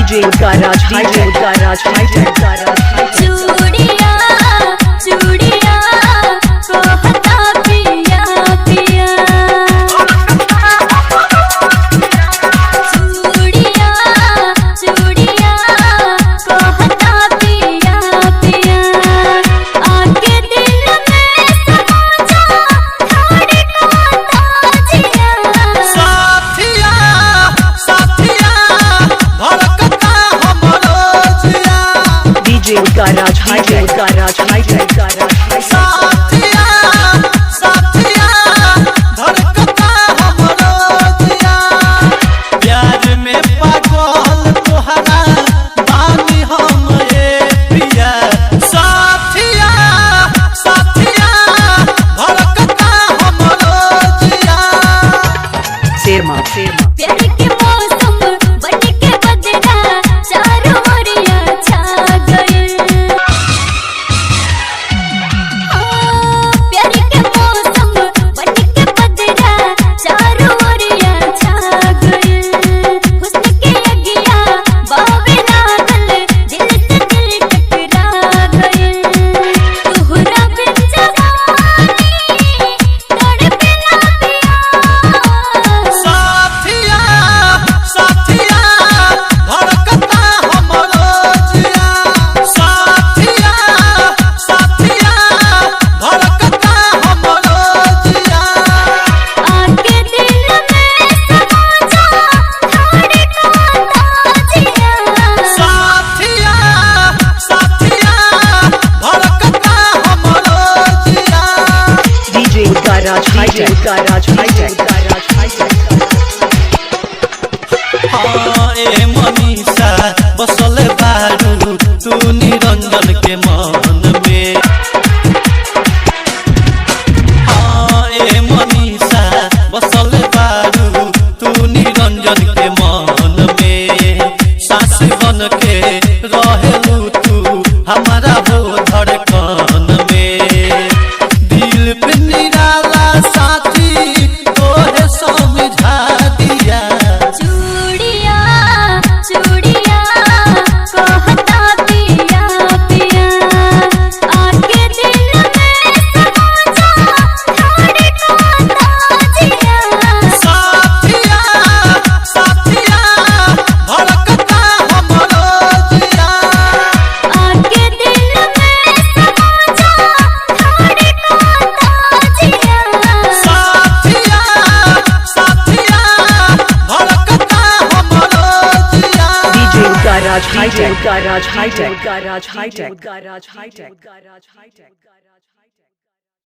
DJ Garage High-Tech, Garage High-Tech, Garage High-Tech. चूड़िया चूड़िया कहता पिया पिया चूड़िया चूड़िया कहता पिया पिया आके दिल में समा जा थोड़ी कहता जिया साथिया साथिया धड़कता हमरो जिया DJ Garage High-Tech, Garage High-Tech, Garage High-Tech. साथिया साथिया धड़कता हमरो जिया प्यार में पागल तोहरा बानी हम ये पिया साथिया साथिया धड़कता हमरो जिया Sirma, Sirma. प्यार के मौसम बन के बदला चारों ओरिया छा गए प्यार के मौसम बन के बदला चारों ओरिया छा गए हुस्न के अगिया बावे लागल दिल से दिल टकरा गए तोहरा बिन जवानी तड़पेला पिया साथिया साथिया धड़कता हमरो जिया साथिया साथिया धड़कता हमरो जिया आके दिल में समा जा थोड़ी कहता जिया साथिया साथिया धड़कता हमरो जिया DJ Garage High-Tech, Garage High-Tech, Garage High-Tech. हाँ ए मनीषा बसल बारू तू निरंजन के मन में हाँ ए मनीषा बसल बारू तू निरंजन के मन में सास बन के रहेलू तू हमारा हो धड़कन में दिल पे निराला साथी तोहे समझा दिया चूड़िया चूड़िया कहता पिया पिया आके दिल में समा जा थोड़ी कहता जिया साथिया साथिया धड़कता हमरो जिया आके दिल में समा जा थोड़ी कहता जिया साथिया साथिया धड़कता हमरो जिया DJ Garage High-Tech, Garage High-Tech, Garage High-Tech, Garage High-Tech, Garage High-Tech.